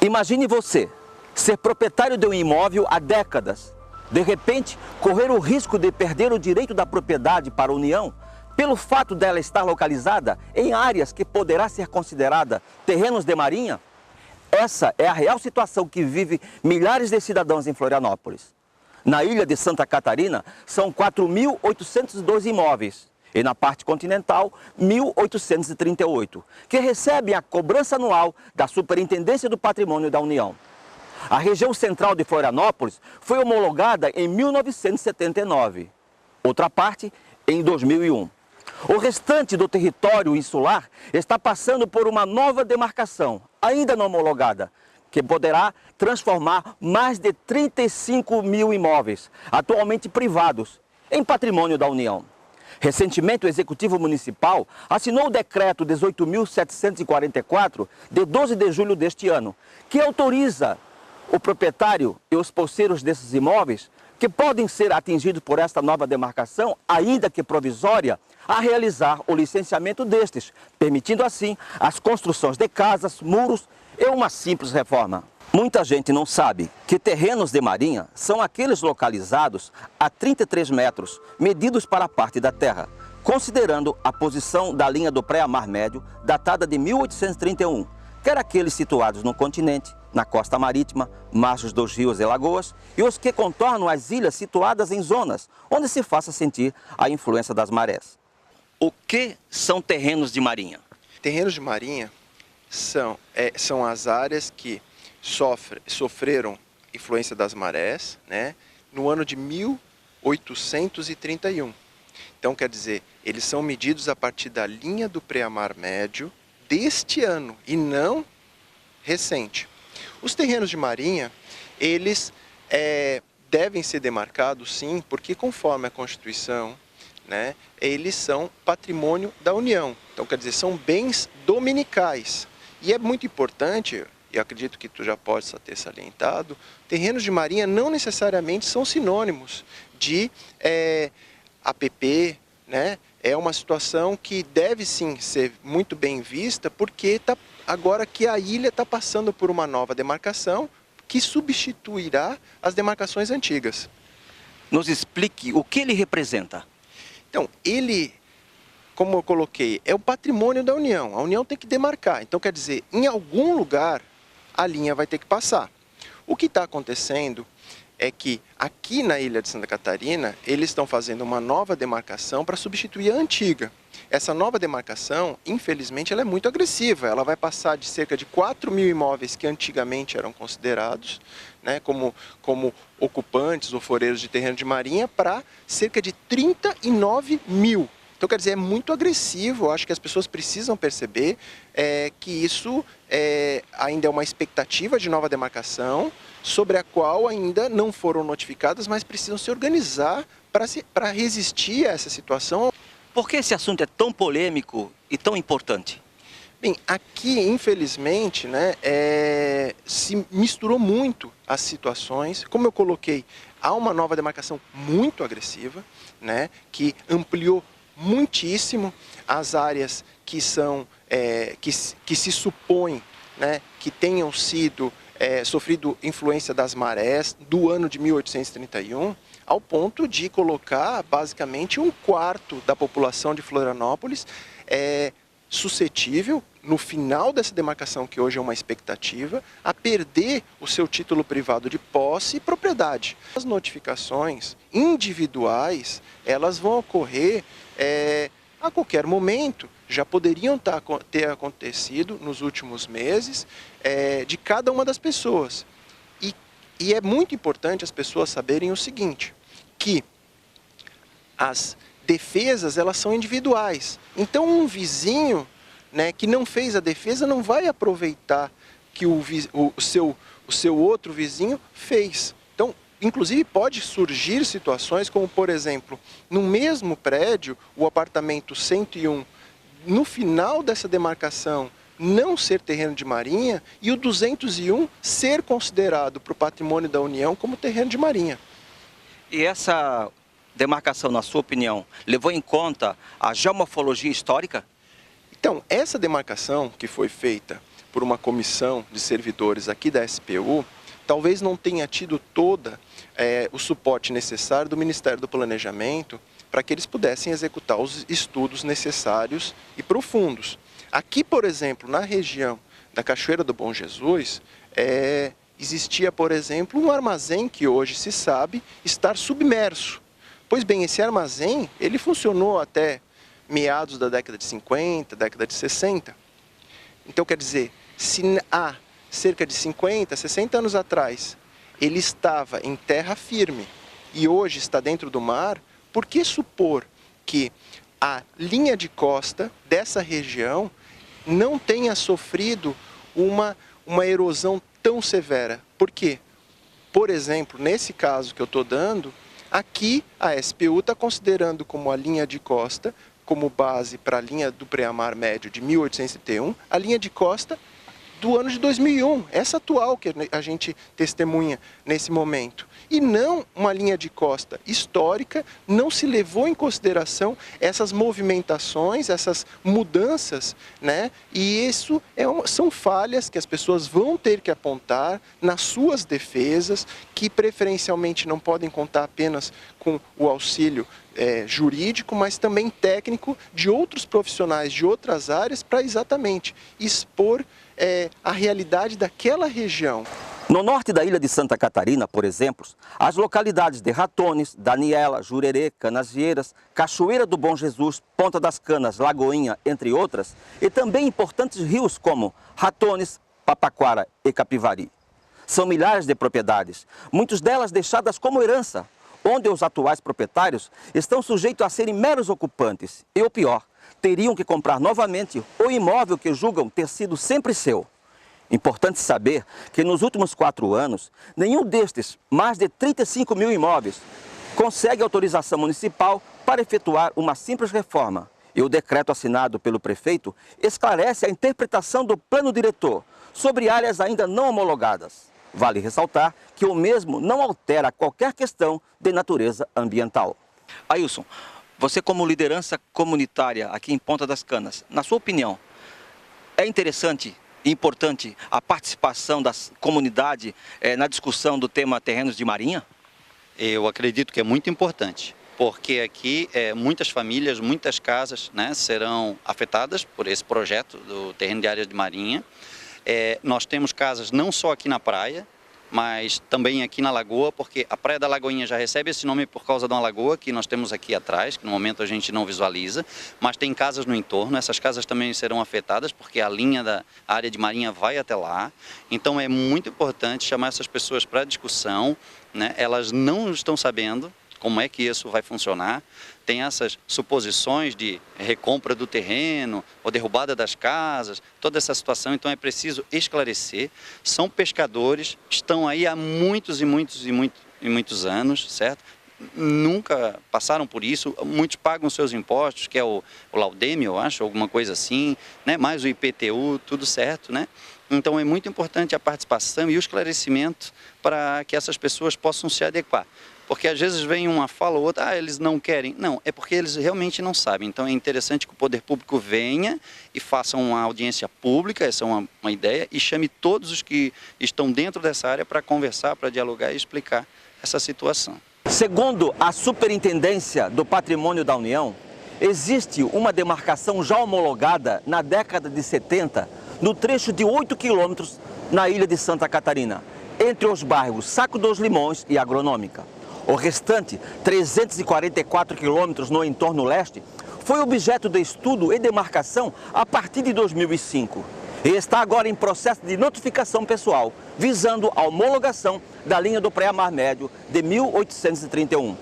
Imagine você ser proprietário de um imóvel há décadas. De repente, correr o risco de perder o direito da propriedade para a União pelo fato dela estar localizada em áreas que poderá ser considerada terrenos de marinha? Essa é a real situação que vive milhares de cidadãos em Florianópolis. Na ilha de Santa Catarina, são 4.812 imóveis e na parte continental, 1.838, que recebem a cobrança anual da Superintendência do Patrimônio da União. A região central de Florianópolis foi homologada em 1979, outra parte em 2001. O restante do território insular está passando por uma nova demarcação, ainda não homologada, que poderá transformar mais de 35 mil imóveis, atualmente privados, em patrimônio da União. Recentemente, o Executivo Municipal assinou o Decreto 18.744, de 12 de julho deste ano, que autoriza o proprietário e os posseiros desses imóveis, que podem ser atingidos por esta nova demarcação, ainda que provisória, a realizar o licenciamento destes, permitindo assim as construções de casas, muros e uma simples reforma. Muita gente não sabe que terrenos de marinha são aqueles localizados a 33 metros, medidos para a parte da terra, considerando a posição da linha do pré-mar médio, datada de 1831, quer aqueles situados no continente, na costa marítima, margens dos rios e lagoas, e os que contornam as ilhas situadas em zonas onde se faça sentir a influência das marés. O que são terrenos de marinha? Terrenos de marinha são as áreas que sofreram influência das marés, né, no ano de 1831. Então, quer dizer, eles são medidos a partir da linha do pré-mar médio deste ano e não recente. Os terrenos de marinha, eles devem ser demarcados, sim, porque conforme a Constituição, né, eles são patrimônio da União. Então, quer dizer, são bens dominicais. E é muito importante, e acredito que tu já possa ter salientado, terrenos de marinha não necessariamente são sinônimos de APP, né? É uma situação que deve sim ser muito bem vista, porque agora que a ilha está passando por uma nova demarcação que substituirá as demarcações antigas. Nos explique o que ele representa. Então, ele, como eu coloquei, é o patrimônio da União. A União tem que demarcar. Então, quer dizer, em algum lugar a linha vai ter que passar. O que está acontecendo é que aqui na ilha de Santa Catarina, eles estão fazendo uma nova demarcação para substituir a antiga. Essa nova demarcação, infelizmente, ela é muito agressiva. Ela vai passar de cerca de 4 mil imóveis que antigamente eram considerados, né, como ocupantes ou foreiros de terreno de marinha, para cerca de 39 mil. Então, quer dizer, é muito agressivo. Eu acho que as pessoas precisam perceber que isso ainda é uma expectativa de nova demarcação, sobre a qual ainda não foram notificadas, mas precisam se organizar para resistir a essa situação. Por que esse assunto é tão polêmico e tão importante? Bem, aqui, infelizmente, né, se misturou muito as situações. Como eu coloquei, há uma nova demarcação muito agressiva, né, que ampliou muitíssimo as áreas que são que se supõe, né, que tenham sido sofrido influência das marés do ano de 1831, ao ponto de colocar basicamente 1/4 da população de Florianópolis suscetível, no final dessa demarcação, que hoje é uma expectativa, a perder o seu título privado de posse e propriedade. As notificações individuais, elas vão ocorrer a qualquer momento, já poderiam ter acontecido nos últimos meses de cada uma das pessoas. E é muito importante as pessoas saberem o seguinte, que as defesas, elas são individuais. Então, um vizinho, né, que não fez a defesa não vai aproveitar que o seu outro vizinho fez. Então, inclusive, pode surgir situações como, por exemplo, no mesmo prédio, o apartamento 101, no final dessa demarcação, não ser terreno de marinha e o 201 ser considerado para o patrimônio da União como terreno de marinha. E essa demarcação, na sua opinião, levou em conta a geomorfologia histórica? Então, essa demarcação que foi feita por uma comissão de servidores aqui da SPU, talvez não tenha tido toda o suporte necessário do Ministério do Planejamento para que eles pudessem executar os estudos necessários e profundos. Aqui, por exemplo, na região da Cachoeira do Bom Jesus, existia, por exemplo, um armazém que hoje se sabe estar submerso. Pois bem, esse armazém, ele funcionou até meados da década de 50, década de 60. Então, quer dizer, se há cerca de 50, 60 anos atrás, ele estava em terra firme e hoje está dentro do mar, por que supor que a linha de costa dessa região não tenha sofrido uma erosão tão severa? Por quê? Por exemplo, nesse caso que eu estou dando, aqui a SPU está considerando como a linha de costa, como base para a linha do pré-mar médio de 1831, a linha de costa do ano de 2001, essa atual que a gente testemunha nesse momento. E não uma linha de costa histórica, não se levou em consideração essas movimentações, essas mudanças, né? E isso são falhas que as pessoas vão ter que apontar nas suas defesas, que preferencialmente não podem contar apenas com o auxílio jurídico, mas também técnico de outros profissionais de outras áreas para exatamente expor a realidade daquela região. No norte da ilha de Santa Catarina, por exemplo, as localidades de Ratones, Daniela, Jurerê, Canasvieiras, Cachoeira do Bom Jesus, Ponta das Canas, Lagoinha, entre outras, e também importantes rios como Ratones, Papaquara e Capivari. São milhares de propriedades, muitas delas deixadas como herança, onde os atuais proprietários estão sujeitos a serem meros ocupantes e, o pior, teriam que comprar novamente o imóvel que julgam ter sido sempre seu. Importante saber que nos últimos 4 anos, nenhum destes, mais de 35 mil imóveis, consegue autorização municipal para efetuar uma simples reforma. E o decreto assinado pelo prefeito esclarece a interpretação do plano diretor sobre áreas ainda não homologadas. Vale ressaltar que o mesmo não altera qualquer questão de natureza ambiental. Ailson, você como liderança comunitária aqui em Ponta das Canas, na sua opinião, é interessante e importante a participação da comunidade na discussão do tema terrenos de marinha? Eu acredito que é muito importante, porque aqui muitas famílias, muitas casas, né, serão afetadas por esse projeto do terreno de área de marinha. Nós temos casas não só aqui na praia, mas também aqui na lagoa, porque a Praia da Lagoinha já recebe esse nome por causa de uma lagoa que nós temos aqui atrás, que no momento a gente não visualiza, mas tem casas no entorno, essas casas também serão afetadas, porque a linha da área de marinha vai até lá. Então é muito importante chamar essas pessoas para discussão, né? Elas não estão sabendo como é que isso vai funcionar. Tem essas suposições de recompra do terreno ou derrubada das casas, toda essa situação, então é preciso esclarecer. São pescadores, estão aí há muitos anos, certo? Nunca passaram por isso, muitos pagam seus impostos, que é o Laudeme, eu acho, alguma coisa assim, né? Mais o IPTU, tudo certo, né? Então é muito importante a participação e o esclarecimento para que essas pessoas possam se adequar. Porque às vezes vem uma fala ou outra, eles não querem. Não, é porque eles realmente não sabem. Então é interessante que o poder público venha e faça uma audiência pública, essa é uma ideia, e chame todos os que estão dentro dessa área para conversar, para dialogar e explicar essa situação. Segundo a Superintendência do Patrimônio da União, existe uma demarcação já homologada na década de 70, no trecho de 8 quilômetros na ilha de Santa Catarina, entre os bairros Saco dos Limões e Agronômica. O restante, 344 quilômetros no entorno leste, foi objeto de estudo e demarcação a partir de 2005 e está agora em processo de notificação pessoal, visando a homologação da linha do pré-mar médio de 1831.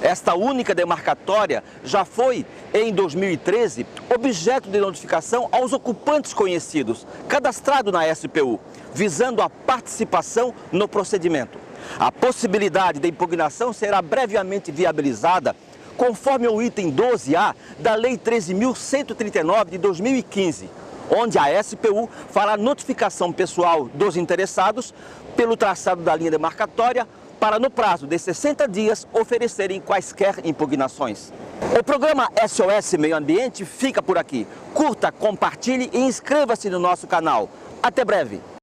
Esta única demarcatória já foi, em 2013, objeto de notificação aos ocupantes conhecidos, cadastrado na SPU, visando a participação no procedimento. A possibilidade de impugnação será brevemente viabilizada conforme o item 12A da Lei 13.139 de 2015, onde a SPU fará notificação pessoal dos interessados pelo traçado da linha demarcatória para, no prazo de 60 dias, oferecerem quaisquer impugnações. O programa SOS Meio Ambiente fica por aqui. Curta, compartilhe e inscreva-se no nosso canal. Até breve!